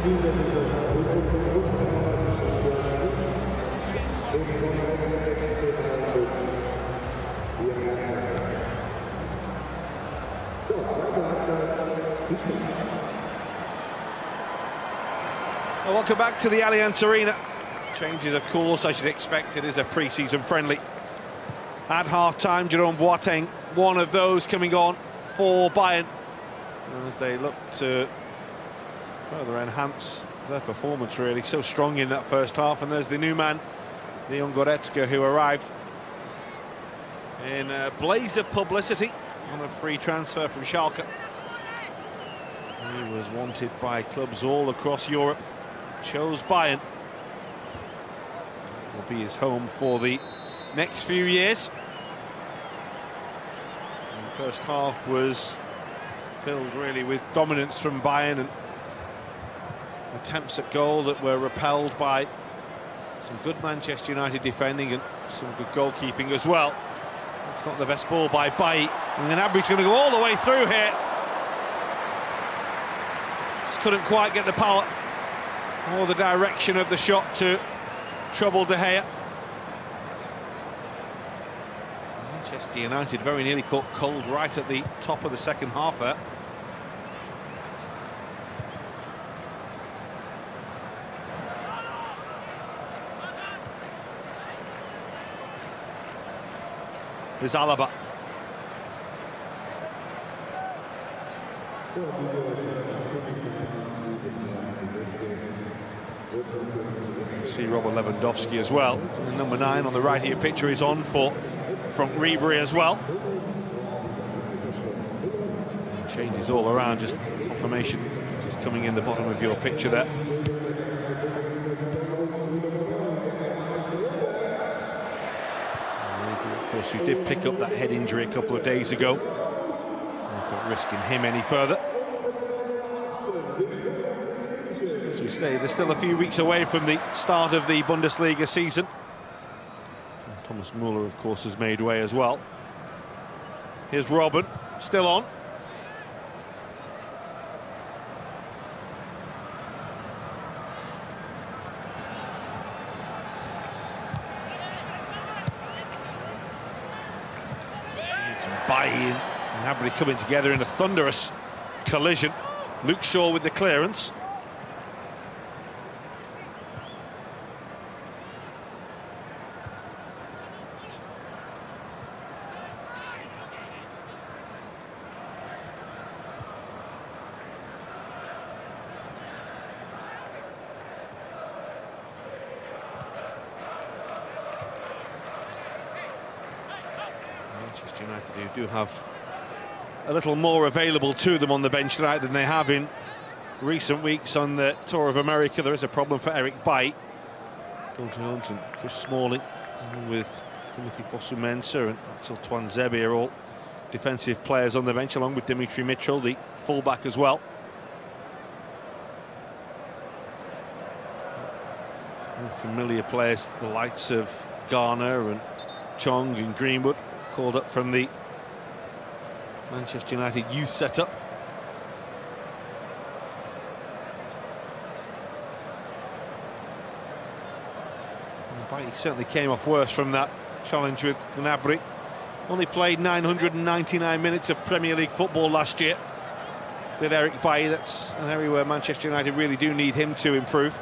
Well, welcome back to the Allianz Arena. Changes, of course, as you'd expect. It is a pre-season friendly. At half-time, Jerome Boateng, one of those coming on for Bayern as they look to further enhance their performance, really. So strong in that first half. And there's the new man, Leon Goretzka, who arrived in a blaze of publicity on a free transfer from Schalke. He was wanted by clubs all across Europe, chose Bayern. It will be his home for the next few years. And the first half was filled really with dominance from Bayern and attempts at goal that were repelled by some good Manchester United defending and some good goalkeeping as well. It's not the best ball by Bailly, and Gnabry's going to go all the way through here. Just couldn't quite get the power or the direction of the shot to trouble De Gea. Manchester United very nearly caught cold right at the top of the second half there. There's Alaba. See Robert Lewandowski as well. And number 9 on the right here picture is on for from Ribery as well. Changes all around, just confirmation is coming in the bottom of your picture there. Of course, he did pick up that head injury a couple of days ago. Not risking him any further. As we say, they're still a few weeks away from the start of the Bundesliga season. And Thomas Müller, of course, has made way as well. Here's Robben, still on. Bailly and Gnabry coming together in a thunderous collision. Luke Shaw with the clearance. Manchester United, who do have a little more available to them on the bench tonight than they have in recent weeks on the Tour of America. There is a problem for Eric Bailly. Phil Jones and Chris Smalling, with Timothy Fosu-Mensah and Axel Tuanzebe are all defensive players on the bench, along with Dimitri Mitchell, the fullback as well. And familiar players, the likes of Garner and Chong and Greenwood, called up from the Manchester United youth setup. He certainly came off worse from that challenge with Gnabry. Only played 999 minutes of Premier League football last year. Did Eric Bailly. That's an area where Manchester United really do need him to improve.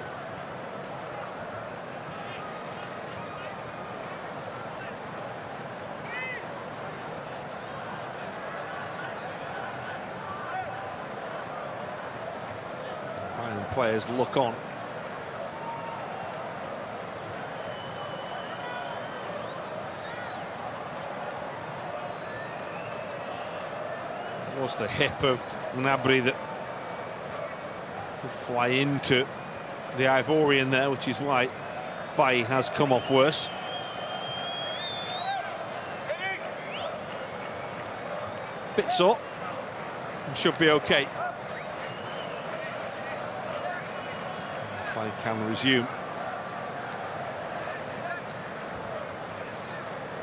Players look on. It was the hip of Gnabry that could fly into the Ivorian there, which is why Bailly has come off worse. Bit sore. Should be okay. Play can resume.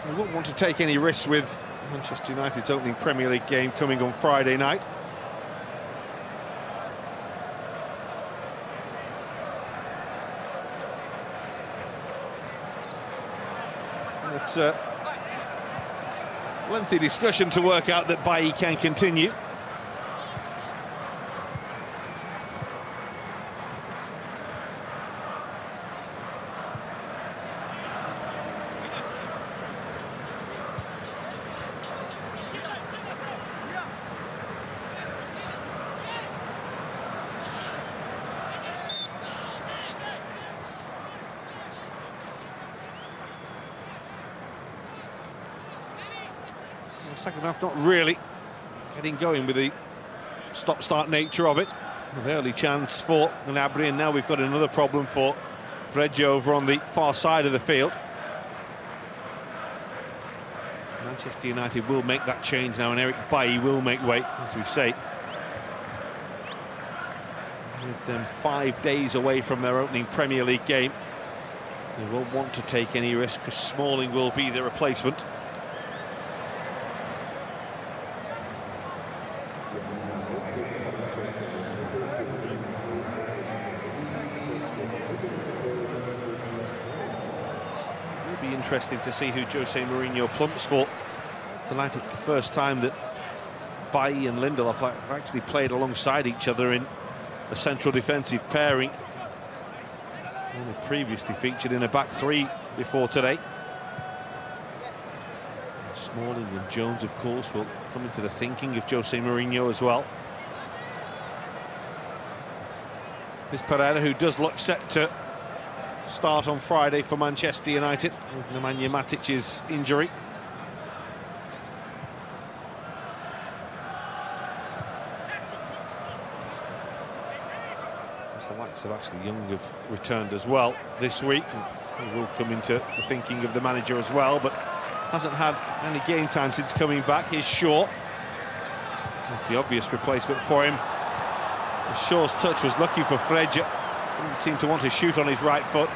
We wouldn't want to take any risks with Manchester United's opening Premier League game coming on Friday night. It's a lengthy discussion to work out that BP can continue. Second half not really getting going with the stop-start nature of it. An early chance for Gnabry, and now we've got another problem for ģ over on the far side of the field. Manchester United will make that change now, and Eric Bailly will make way, as we say. With them 5 days away from their opening Premier League game, they won't want to take any risk, because Smalling will be the replacement. Interesting to see who Jose Mourinho plumps for. Tonight it's the first time that Bailly and Lindelof have actually played alongside each other in a central defensive pairing. Only previously featured in a back three before today. Smalling and Jones, of course, will come into the thinking of Jose Mourinho as well. This Pereira, who does look set to start on Friday for Manchester United with Nemanja Matic's injury. The likes of Ashley Young have returned as well this week, and he will come into the thinking of the manager as well, but hasn't had any game time since coming back. Here's Shaw. That's the obvious replacement for him. Shaw's touch was looking for ģ. Didn't seem to want to shoot on his right foot.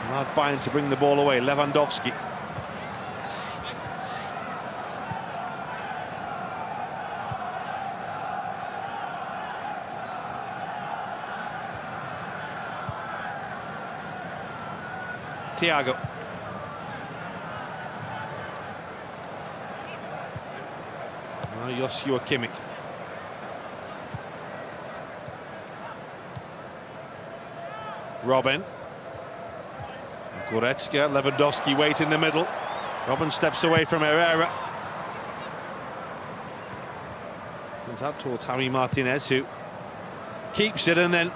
Allowed Bayern to bring the ball away. Lewandowski. Thiago. Joshua Kimmich. Robben. Goretzka, Lewandowski wait in the middle. Robben steps away from Herrera. Comes out towards Javi Martinez, who keeps it, and then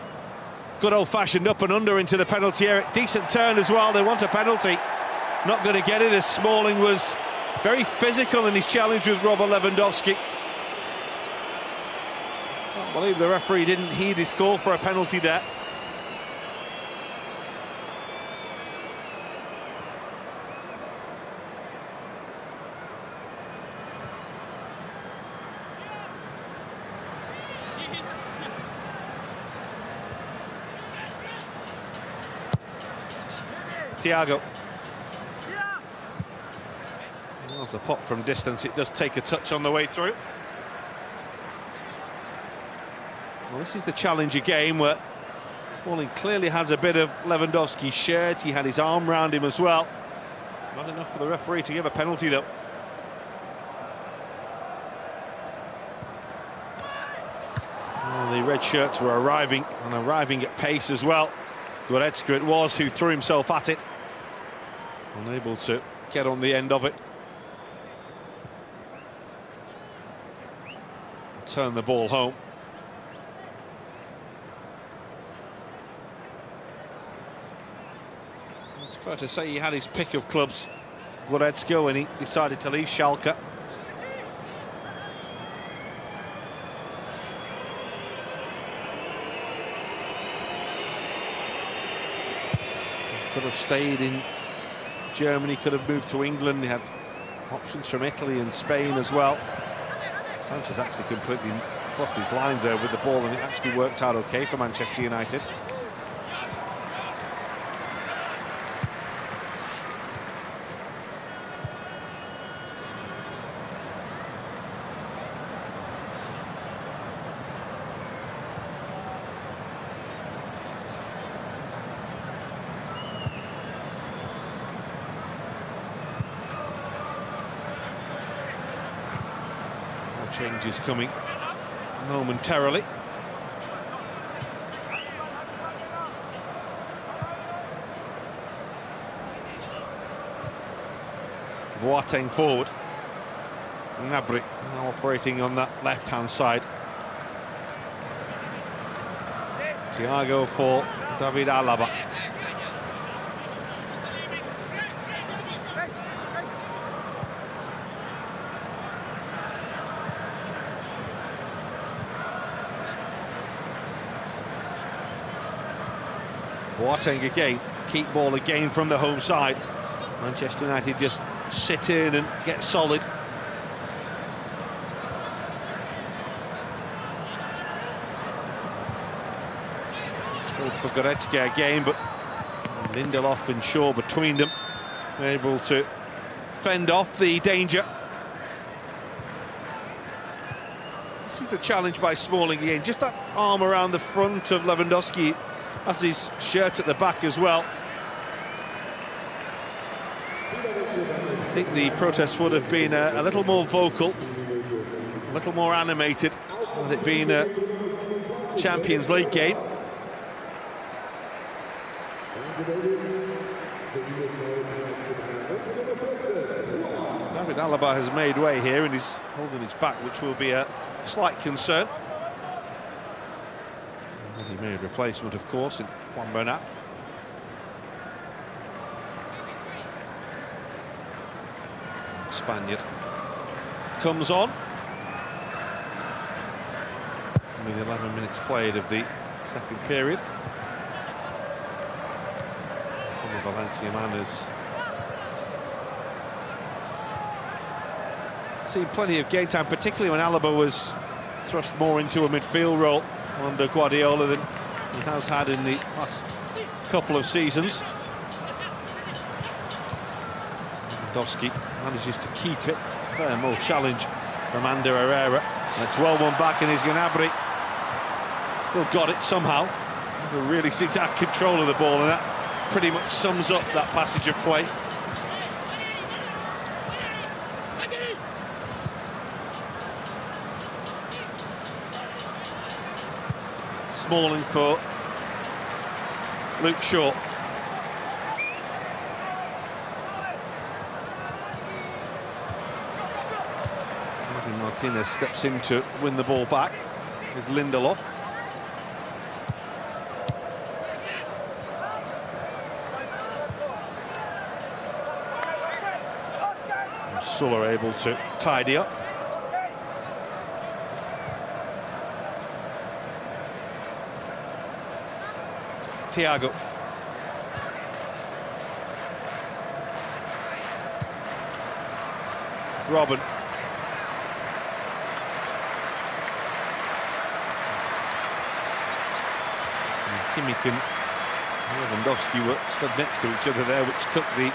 good old-fashioned up and under into the penalty area. Decent turn as well. They want a penalty. Not going to get it, as Smalling was very physical in his challenge with Robert Lewandowski. Can't believe the referee didn't heed his call for a penalty there. Thiago. Well, it's a pop from distance. It does take a touch on the way through. Well, this is the challenger game where Smalling clearly has a bit of Lewandowski's shirt. He had his arm round him as well. Not enough for the referee to give a penalty, though. Well, the red shirts were arriving at pace as well. Goretzka it was who threw himself at it. Unable to get on the end of it. Turn the ball home. It's fair to say he had his pick of clubs, Goretzka, when he decided to leave Schalke. Could have stayed in Germany, could have moved to England. He had options from Italy and Spain as well. Sanchez actually completely fluffed his lines there with the ball, and it actually worked out okay for Manchester United. Changes coming momentarily. Boateng forward. Gnabry now operating on that left-hand side. Thiago for David Alaba. Boateng again, keep ball again from the home side. Manchester United just sit in and get solid. For Goretzka again, but Lindelof and Shaw between them able to fend off the danger. This is the challenge by Smalling again, just that arm around the front of Lewandowski, has his shirt at the back as well. I think the protest would have been a little more vocal, a little more animated, had it been a Champions League game. David Alaba has made way here and he's holding his back, which will be a slight concern. And he made a replacement, of course, in ᴜᴜ. Spaniard comes on with 11 minutes played of the second period. Valencia man has seen plenty of game time, particularly when Alaba was thrust more into a midfield role under Guardiola than he has had in the last couple of seasons. Lewandowski manages to keep it. It's a fair more challenge from Ander Herrera. And it's well won back, and he's Gnabry. Still got it somehow. Never really seemed to have control of the ball, and that pretty much sums up that passage of play. Smalling for Luke Shaw. Martinez steps in to win the ball back. Is Lindelof. Sulla able to tidy up. Thiago. Robben. Kimmich and Lewandowski were stood next to each other there, which took the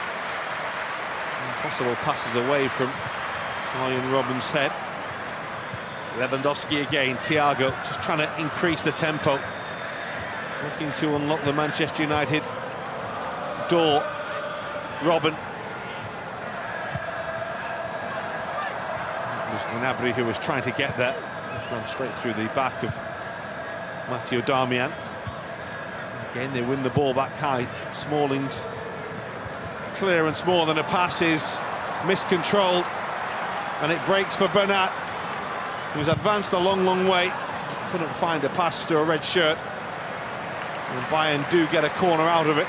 possible passes away from Arjen Robben's head. Lewandowski again, Thiago just trying to increase the tempo, looking to unlock the Manchester United door. Robben. It was Gnabry who was trying to get there, just ran straight through the back of Matteo Darmian. Again, they win the ball back high. Smalling's clearance more than a pass is miscontrolled, and it breaks for Bernat, who's advanced a long way. Couldn't find a pass to a red shirt, and Bayern do get a corner out of it.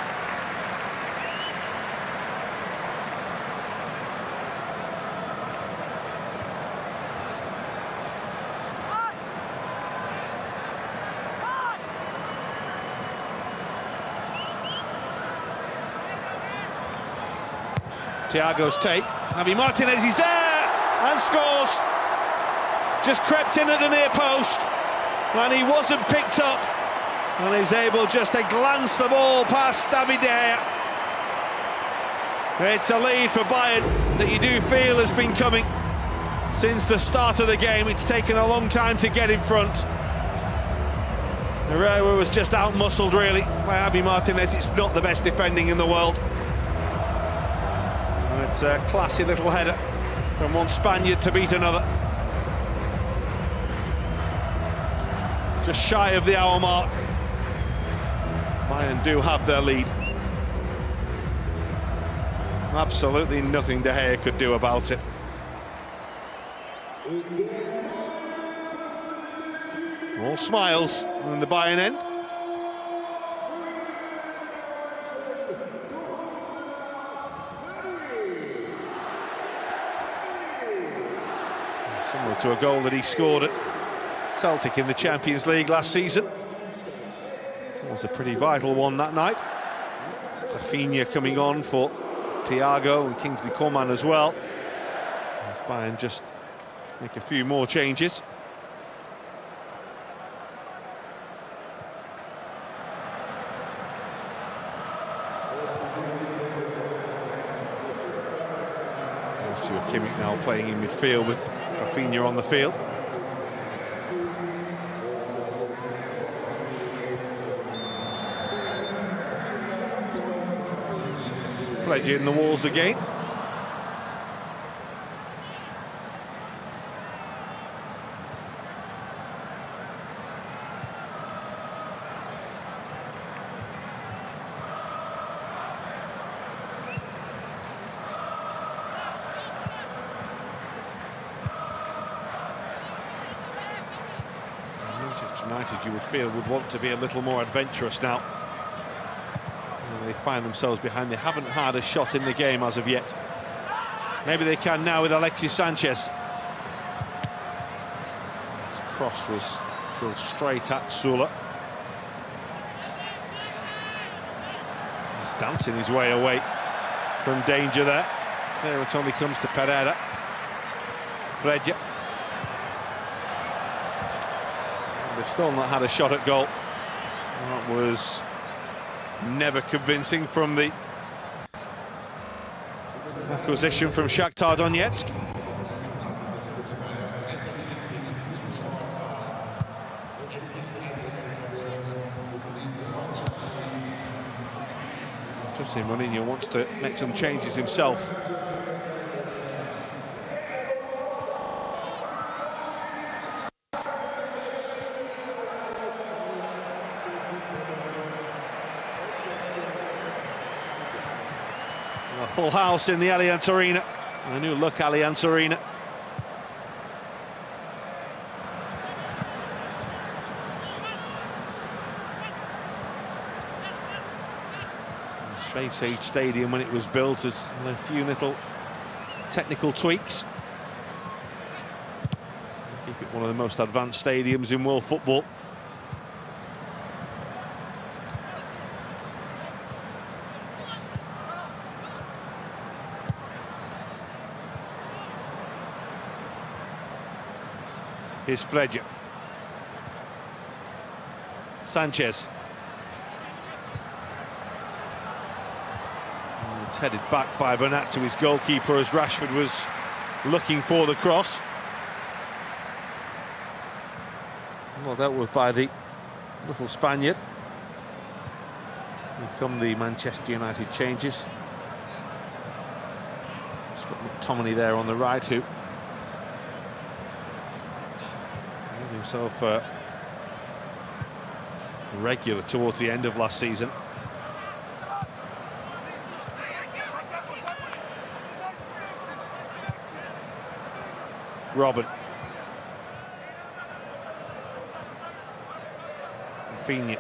Thiago's take, Javi Martinez is there and scores. Just crept in at the near post and he wasn't picked up, and is able just to glance the ball past David De Gea. It's a lead for Bayern that you do feel has been coming since the start of the game. It's taken a long time to get in front. Herrera was just out-muscled really by Javi Martinez. It's not the best defending in the world. It's a classy little header from one Spaniard to beat another. Just shy of the hour mark. Bayern do have their lead. Absolutely nothing De Gea could do about it. All smiles in the Bayern end. Similar to a goal that he scored at Celtic in the Champions League last season. It was a pretty vital one that night. Rafinha coming on for Thiago and Kingsley Coman as well. As Bayern just make a few more changes. ജᴜ now playing in midfield with Rafinha on the field. Fledger in the walls again. United, you would feel, would want to be a little more adventurous now. They find themselves behind. They haven't had a shot in the game as of yet. Maybe they can now with Alexis Sanchez. This cross was drilled straight at Süle. He's dancing his way away from danger there. There it only comes to Pereira. Fledger. They've still not had a shot at goal. That was never convincing from the acquisition from Shakhtar Donetsk. Jose Mourinho wants to make some changes himself. A full house in the Allianz Arena. A new look Allianz Arena. Space age stadium when it was built has a few little technical tweaks. Keep it one of the most advanced stadiums in world football. Here's Fledger. Sanchez. And it's headed back by Bernat to his goalkeeper as Rashford was looking for the cross. Well dealt with by the little Spaniard. Here come the Manchester United changes. It's got McTominay there on the right, who himself regular towards the end of last season. Robin. Rafinha.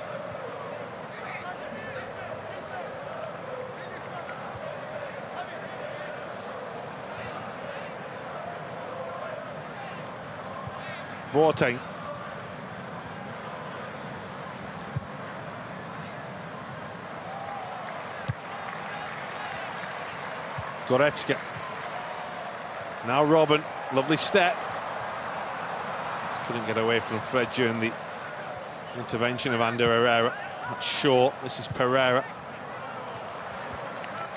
Boateng. Goretzka. Now Robin, lovely step. Just couldn't get away from Fred during the intervention of Ander Herrera. That's short. This is Pereira.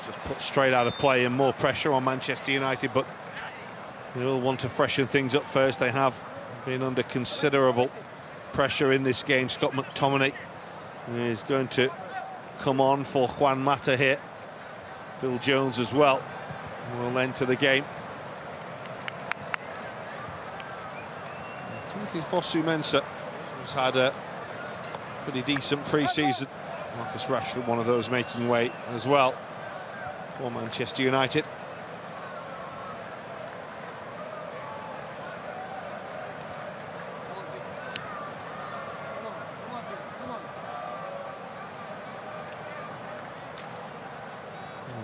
Just put straight out of play and more pressure on Manchester United, but they will want to freshen things up first. They have been under considerable pressure in this game. Scott McTominay is going to come on for Juan Mata here. Phil Jones as well will enter the game. Timothy Fosu-Mensah He's had a pretty decent pre-season. Marcus Rashford, one of those making way as well for Manchester United.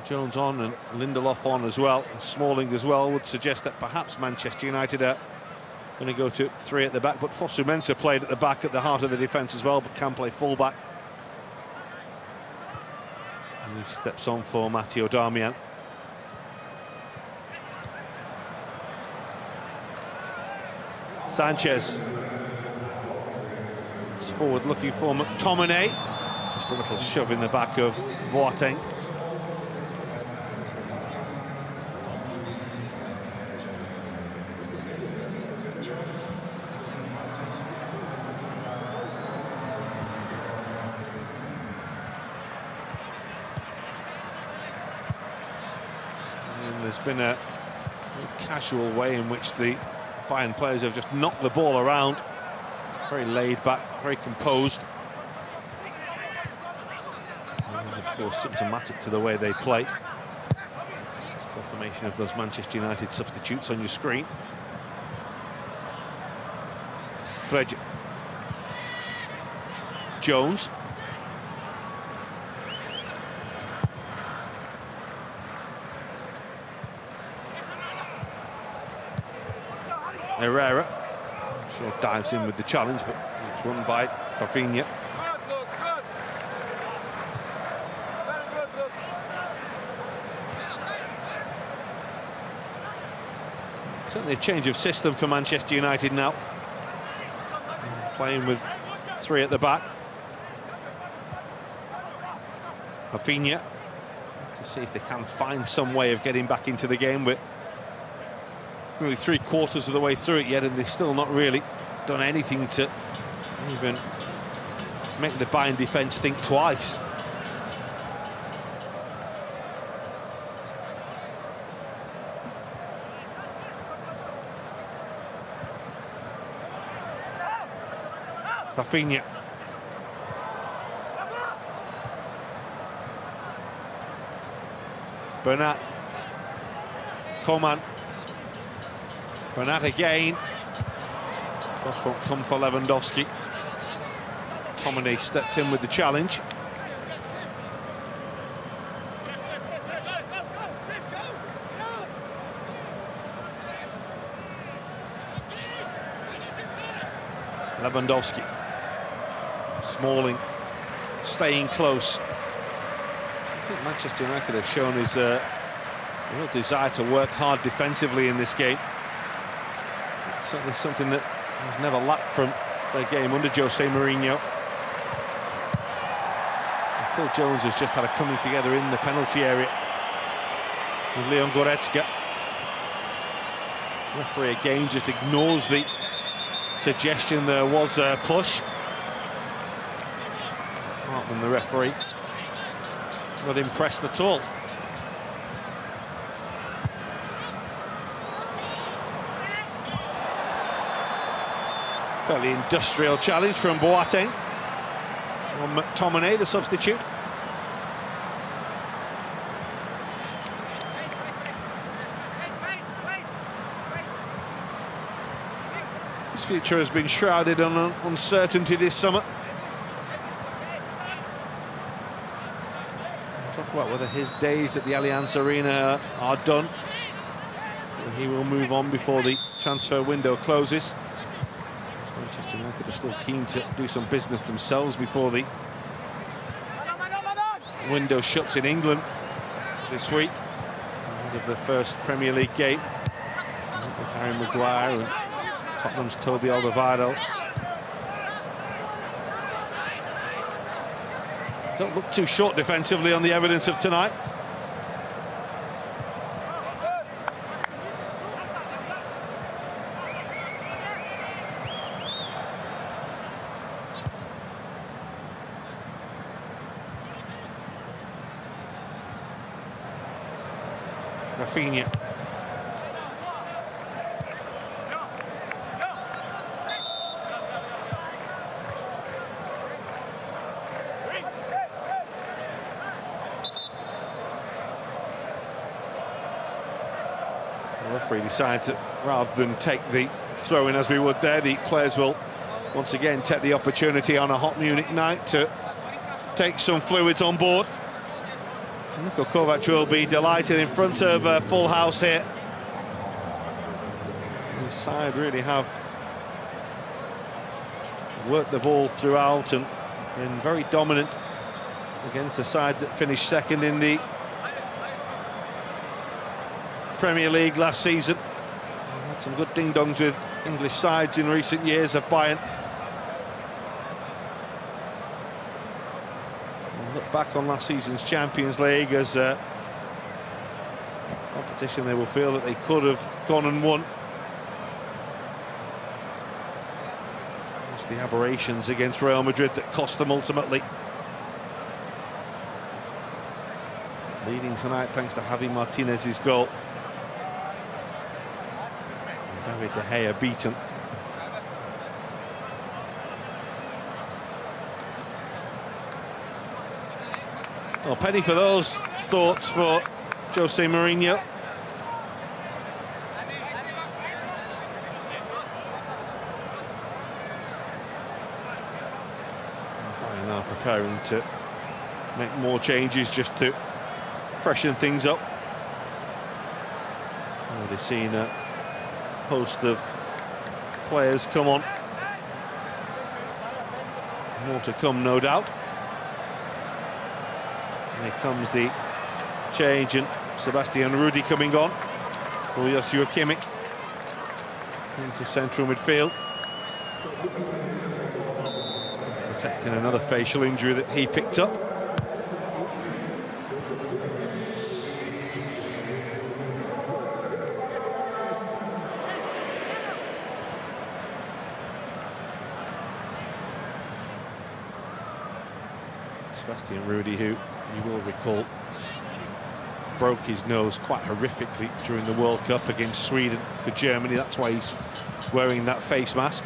Jones on and Lindelof on as well, and Smalling as well, would suggest that perhaps Manchester United are going to go to 3 at the back, but ᴜᴜ played at the back at the heart of the defence as well, but can play full-back. And he steps on for Matteo Darmian. Sanchez. It's forward looking for McTominay. Just a little shove in the back of Boateng. There's been a casual way in which the Bayern players have just knocked the ball around. Very laid back, very composed. And this is, of course, symptomatic to the way they play. It's confirmation of those Manchester United substitutes on your screen. Fred Jones. Herrera, I'm sure dives in with the challenge, but it's won by ģᴜ. Certainly a change of system for Manchester United now. Playing with 3 at the back. ģᴜ, to see if they can find some way of getting back into the game, but really 3/4 of the way through it yet, and they've still not really done anything to even make the Bayern defence think twice. ģᴜ. Bernat. Coman. Bernat again. Cross won't come for Lewandowski. Tominay stepped in with the challenge. Lewandowski. Smalling staying close. I think Manchester United have shown his real desire to work hard defensively in this game. It's certainly something that has never lacked from their game under Jose Mourinho. And Phil Jones has just had a coming together in the penalty area with Leon Goretzka. Referee again just ignores the suggestion there was a push. Hartman, the referee, not impressed at all. Fairly industrial challenge from Boateng. On McTominay, the substitute. His future has been shrouded in uncertainty this summer. Talk about whether his days at the Allianz Arena are done. He will move on before the transfer window closes. Manchester United are still keen to do some business themselves before the window shuts in England this week, ahead of the first Premier League game with Harry Maguire and Tottenham's Toby Alderweireld. Don't look too short defensively on the evidence of tonight. Rafinha. referee decides that rather than take the throw-in as we would there, the players will once again take the opportunity on a hot Munich night to take some fluids on board. Niko Kovac will be delighted in front of a full house here. The side really have worked the ball throughout and been very dominant against the side that finished second in the Premier League last season. Had some good ding-dongs with English sides in recent years of Bayern. And look back on last season's Champions League as a competition they will feel that they could have gone and won. Just the aberrations against Real Madrid that cost them ultimately. Leading tonight thanks to Javi Martinez's goal. David De Gea beaten. Well, penny for those thoughts for Jose Mourinho. Bayern now preparing to make more changes just to freshen things up. Already seen a host of players come on. More to come, no doubt. And here comes the change, and Sebastian Rudy coming on for Joshua Kimmich into central midfield, protecting another facial injury that he picked up. Sebastian Rudy, who you will recall broke his nose quite horrifically during the World Cup against Sweden for Germany. That's why he's wearing that face mask.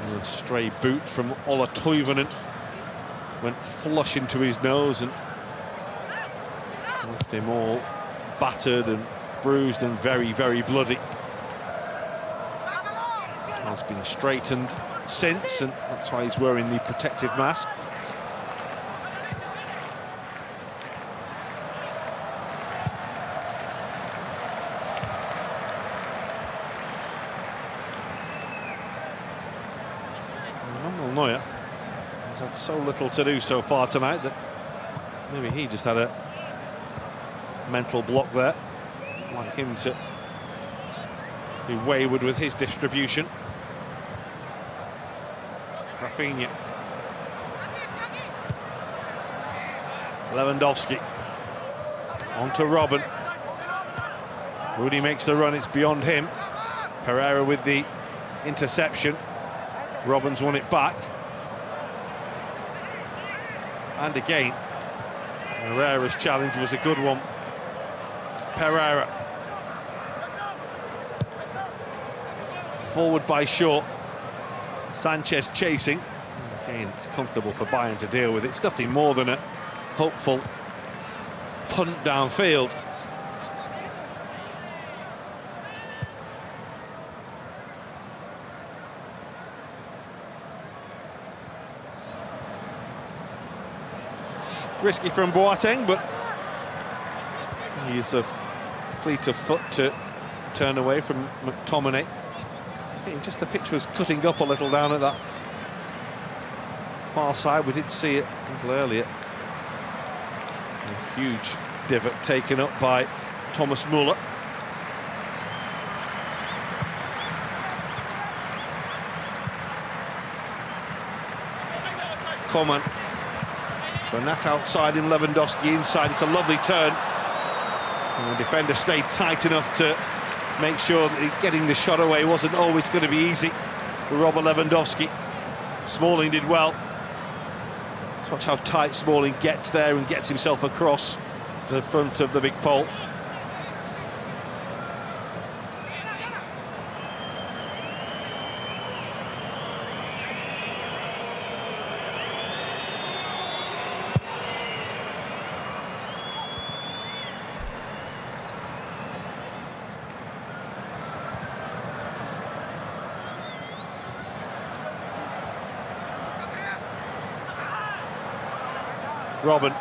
And a stray boot from Ola Toivonen went flush into his nose and left him all battered and bruised and very, very bloody. Has been straightened since, and that's why he's wearing the protective mask. Neuer has had so little to do so far tonight that maybe he just had a mental block there. I'd like him to be wayward with his distribution. Rafinha. Lewandowski. On to Robben. Rudy makes the run, it's beyond him. Pereira with the interception. Robben's won it back. And again, Herrera's challenge was a good one. Pereira. Forward by Shaw. Sanchez chasing. Again, it's comfortable for Bayern to deal with. It's nothing more than a hopeful punt downfield. Risky from Boateng, but he's a fleet of foot to turn away from McTominay. Just the pitch was cutting up a little down at that far side. We did see it a little earlier. A huge divot taken up by Thomas Müller. Coman. Bernat outside and Lewandowski inside. It's a lovely turn. And the defender stayed tight enough to make sure that getting the shot away wasn't always going to be easy for Robert Lewandowski. Smalling did well. Let's watch how tight Smalling gets there and gets himself across the front of the big pole. Robben.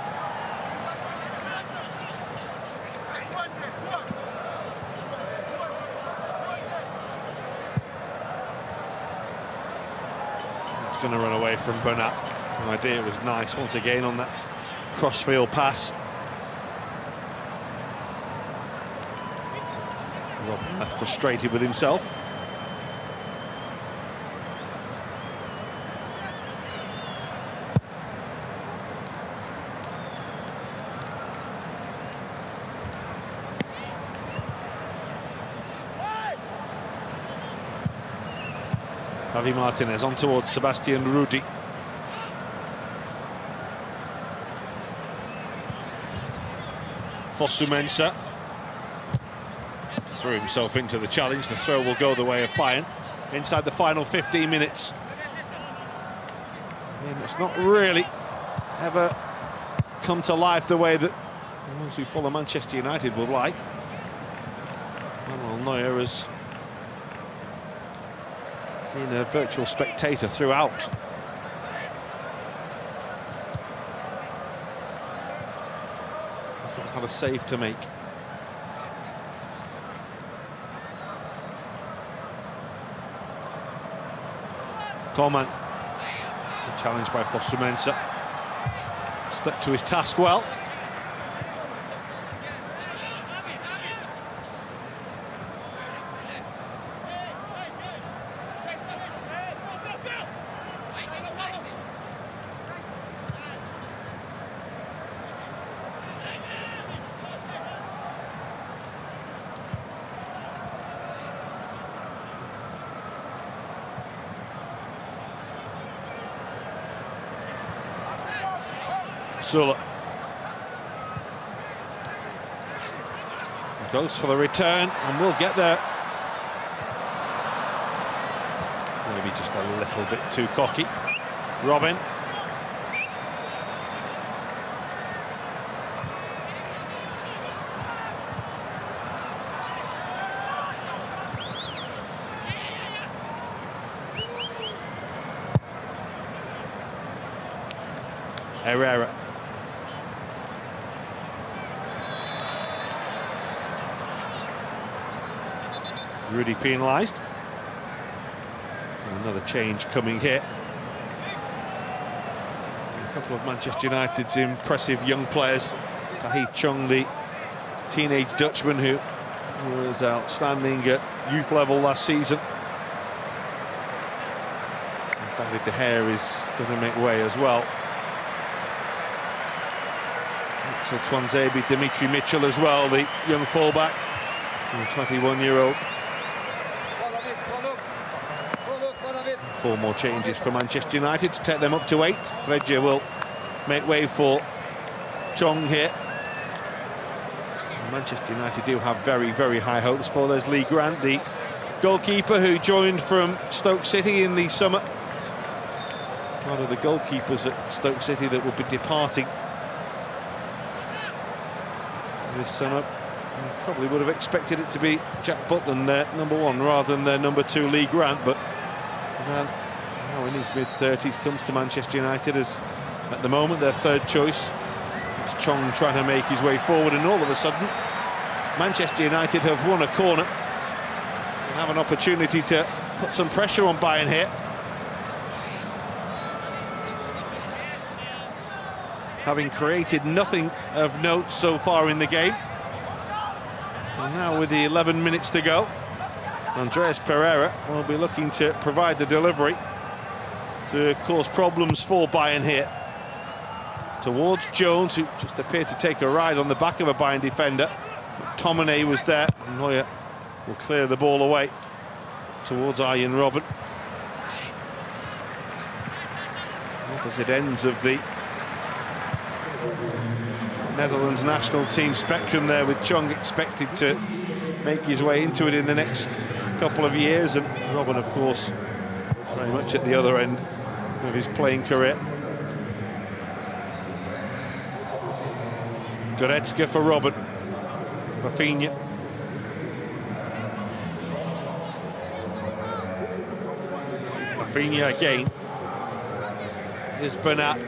It's going to run away from Bernat. The idea was nice once again on that crossfield pass. Robben frustrated with himself. Javi Martinez on towards Sebastian Rudi. ᴜᴜ threw himself into the challenge. The throw will go the way of Bayern inside the final 15 minutes. And it's not really ever come to life the way that those who follow Manchester United would like. Manuel Neuer has been a virtual spectator throughout. Hasn't had a save to make. Coman, challenged by ᴜᴜ. Stuck to his task well. Süle goes for the return and will get there. Maybe just a little bit too cocky. Robben. Herrera. Rudi penalised. Another change coming here. A couple of Manchester United's impressive young players. Tahith Chong, the teenage Dutchman who was outstanding at youth level last season. And David De Gea is going to make way as well. So Tuanzebe, Dimitri Mitchell as well, the young fullback, and 21-year-old. 4 more changes for Manchester United to take them up to 8. ģ will make way for Chong here. And Manchester United do have very, very high hopes for. There's Lee Grant, the goalkeeper who joined from Stoke City in the summer. One of the goalkeepers at Stoke City that will be departing this summer. I probably would have expected it to be Jack Butland there, #1, rather than their #2 Lee Grant, but now in his mid-30s comes to Manchester United as, at the moment, their 3rd choice. It's Chong trying to make his way forward, and all of a sudden Manchester United have won a corner and have an opportunity to put some pressure on Bayern here. Having created nothing of note so far in the game. And now with the 11 minutes to go, Andreas Pereira will be looking to provide the delivery to cause problems for Bayern here. Towards Jones, who just appeared to take a ride on the back of a Bayern defender. McTominay was there. Neuer will clear the ball away towards Arjen Robben. Opposite ends of the Netherlands national team spectrum there, with Chong expected to make his way into it in the next couple of years, and Robben, of course, very much at the other end of his playing career. Goretzka for Robben. Rafinha. Rafinha again. Here's Bernat.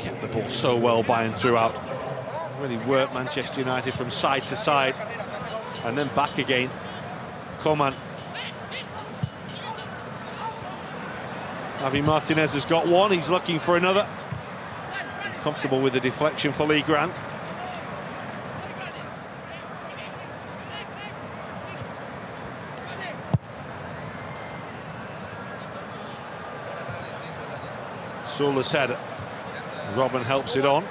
kept the ball so well, Bayern throughout. Really worked Manchester United from side to side and then back again. Coman. Javi Martinez has got one, he's looking for another. Comfortable with the deflection for Lee Grant. Sula's header. Robben helps it on.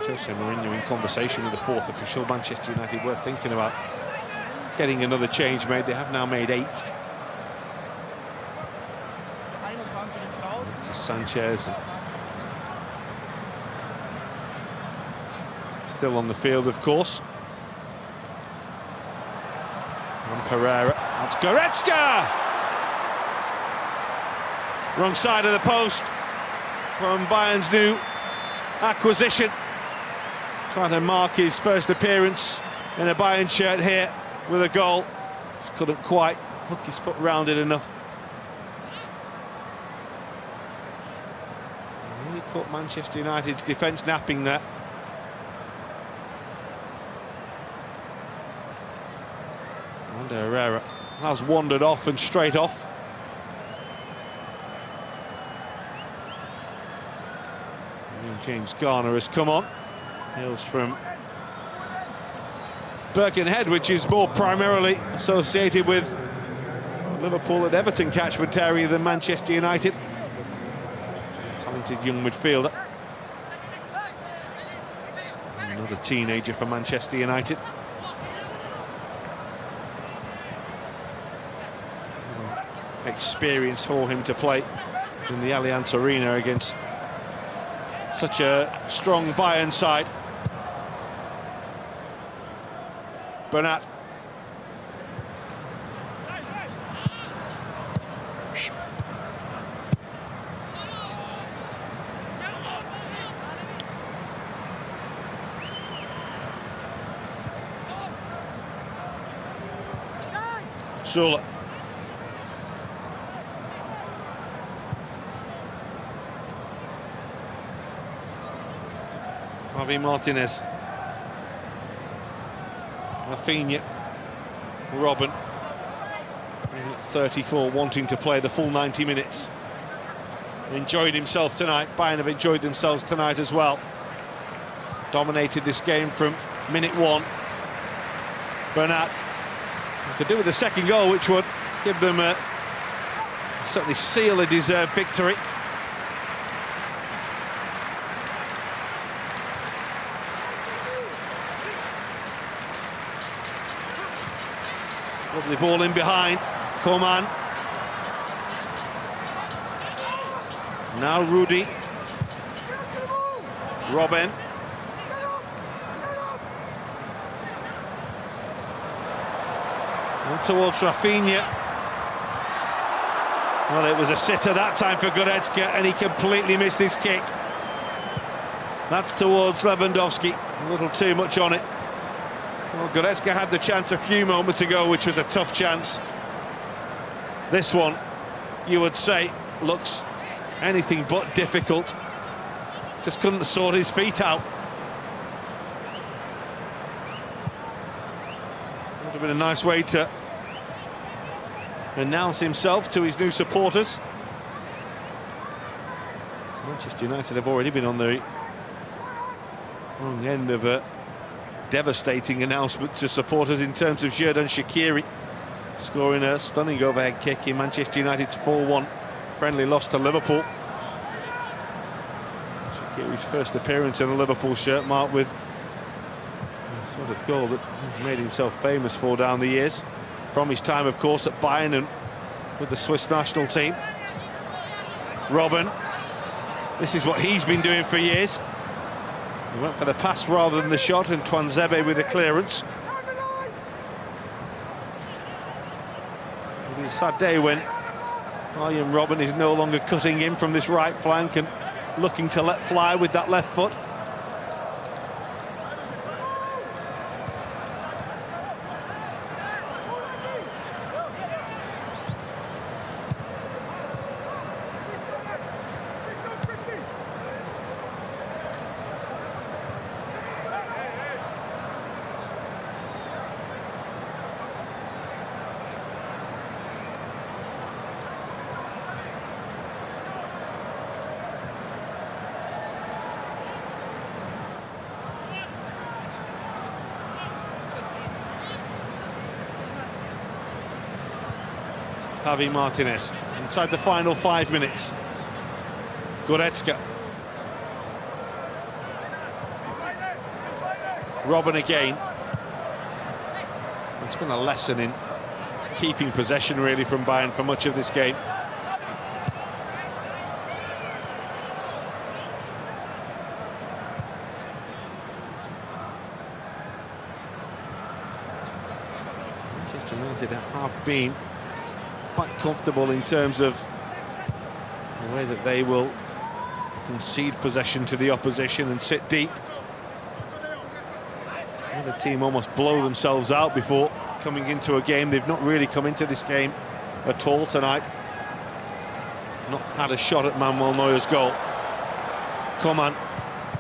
Jose Mourinho in conversation with the fourth official. Manchester United were thinking about getting another change made. They have now made 8. It's Sanchez. Still on the field, of course. And Pereira. That's Goretzka! Wrong side of the post from Bayern's new acquisition. Trying to mark his first appearance in a Bayern shirt here with a goal. Just couldn't quite hook his foot round it enough. Really caught Manchester United's defence napping there. And Herrera has wandered off and straight off. And James Garner has come on. Hails from Birkenhead, which is more primarily associated with Liverpool and Everton catchment area than Manchester United. Talented young midfielder. Another teenager for Manchester United. Experience for him to play in the Allianz Arena against such a strong Bayern side. Bernat. Sula. Javi Martinez. Rafinha, Robben, 34, wanting to play the full 90 minutes. Enjoyed himself tonight. Bayern have enjoyed themselves tonight as well. Dominated this game from minute 1. Bernat could do with the second goal, which would give them certainly seal a deserved victory. Lovely ball in behind. Coman. Now Rudy. Robben. And towards Rafinha. Well, it was a sitter that time for Goretzka, and he completely missed his kick. That's towards Lewandowski. A little too much on it. Well, Goretzka had the chance a few moments ago, which was a tough chance. This one, you would say, looks anything but difficult. Just couldn't sort his feet out. Would have been a nice way to announce himself to his new supporters. Manchester United have already been on the wrong end of a devastating announcement to supporters in terms of ᴍᴜⴟ scoring a stunning overhead kick in Manchester United's 4-1 friendly loss to Liverpool. Shaqiri's first appearance in a Liverpool shirt, marked with the sort of goal that he's made himself famous for down the years, from his time, of course, at Bayern and with the Swiss national team. Robben, this is what he's been doing for years. He went for the pass rather than the shot, and ᴍᴜⴟ with the clearance. It'll be a sad day when Arjen Robben is no longer cutting in from this right flank and looking to let fly with that left foot. Javi Martinez. Inside the final 5 minutes. Goretzka. Robben again. It's been a lesson in keeping possession, really, from Bayern for much of this game. Manchester United have been quite comfortable in terms of the way that they will concede possession to the opposition and sit deep. The team almost blow themselves out before coming into a game. They've not really come into this game at all tonight. Not had a shot at Manuel Neuer's goal. Coman,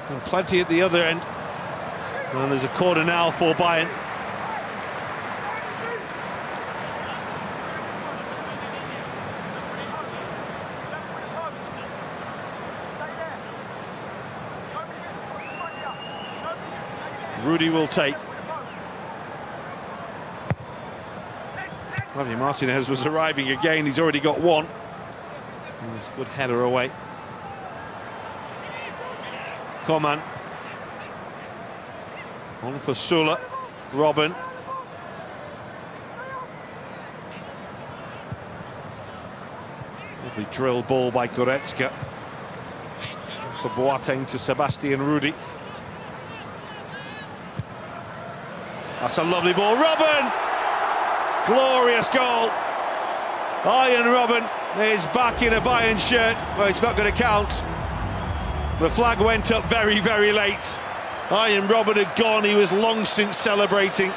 and plenty at the other end. And there's a corner now for Bayern. Rudy will take. Javi Martinez was arriving again. He's already got one. And it's a good header away. Coman. On for Süle. Robben. Lovely drill ball by Goretzka. For Boateng to Sebastian Rudy. That's a lovely ball. Robben! Glorious goal. Arjen Robben is back in a Bayern shirt. Well, it's not going to count. The flag went up very, very late. Arjen Robben had gone. He was long since celebrating.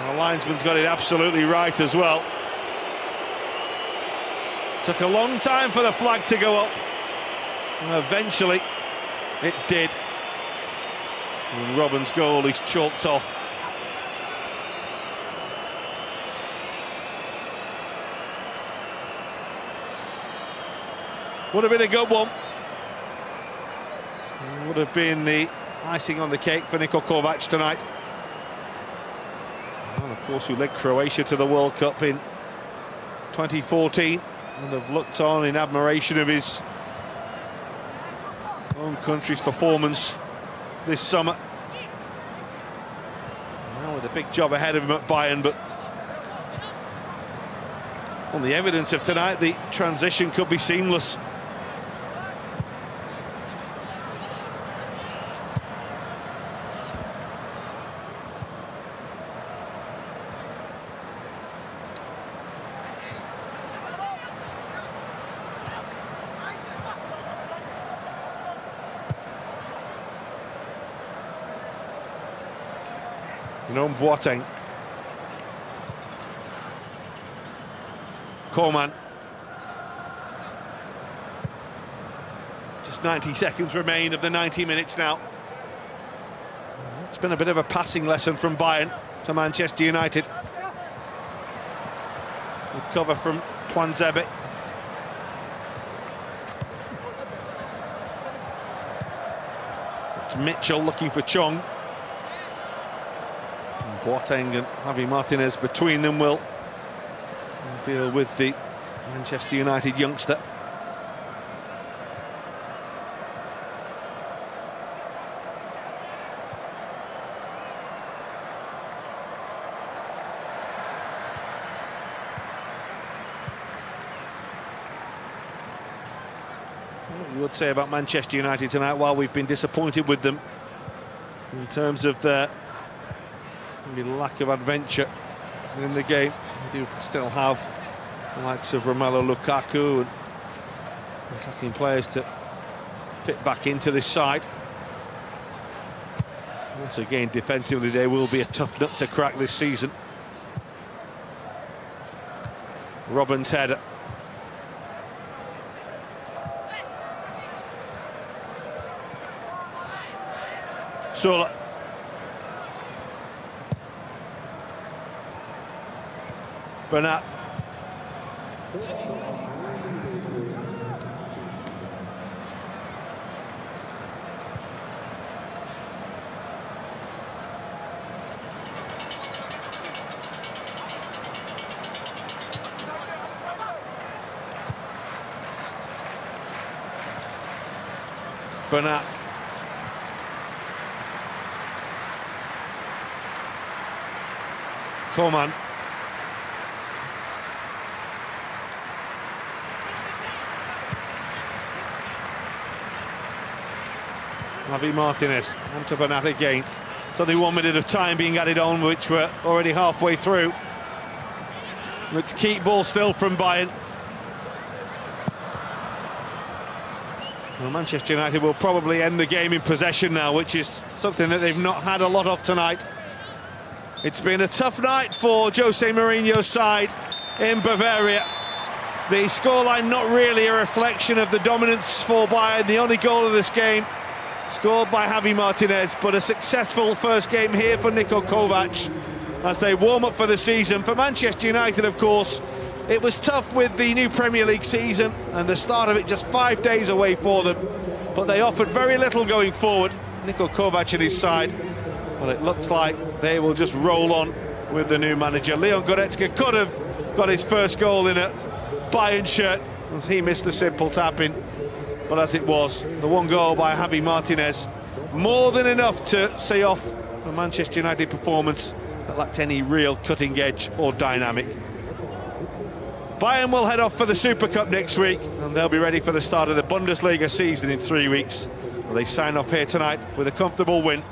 The linesman's got it absolutely right as well. Took a long time for the flag to go up. And eventually, it did. And Robben's goal is chalked off. Would have been a good one. Would have been the icing on the cake for Niko Kovac tonight. And of course, who led Croatia to the World Cup in 2014 and have looked on in admiration of his own country's performance this summer. Now with a big job ahead of him at Bayern, but on the evidence of tonight, the transition could be seamless. Boateng. Coman. Just 90 seconds remain of the 90 minutes now. It's been a bit of a passing lesson from Bayern to Manchester United. With cover from ᴜᴜʟ. It's Mitchell looking for Chong. Boateng and Javi Martinez between them will deal with the Manchester United youngster. What you would say about Manchester United tonight, while we've been disappointed with them in terms of their lack of adventure in the game, we do still have the likes of Romelu Lukaku and attacking players to fit back into this side. Once again, defensively, they will be a tough nut to crack this season. Robben's header. Süle. Bernat. Bernat. Coman. Javi Martinez, on to Bernat again. It's only 1 minute of time being added on, which we're already halfway through. Let's keep ball still from Bayern. Well, Manchester United will probably end the game in possession now, which is something that they've not had a lot of tonight. It's been a tough night for Jose Mourinho's side in Bavaria. The scoreline not really a reflection of the dominance for Bayern. The only goal of this game scored by Javi Martinez, but a successful first game here for Niko Kovac as they warm up for the season. For Manchester United, of course, it was tough with the new Premier League season and the start of it just 5 days away for them, but they offered very little going forward. Niko Kovac and his side, well, it looks like they will just roll on with the new manager. Leon Goretzka could have got his first goal in a Bayern shirt as he missed the simple tap-in. But as it was, the one goal by Javi Martinez, more than enough to say off a Manchester United performance that lacked any real cutting edge or dynamic. Bayern will head off for the Super Cup next week, and they'll be ready for the start of the Bundesliga season in 3 weeks. Well, they sign off here tonight with a comfortable win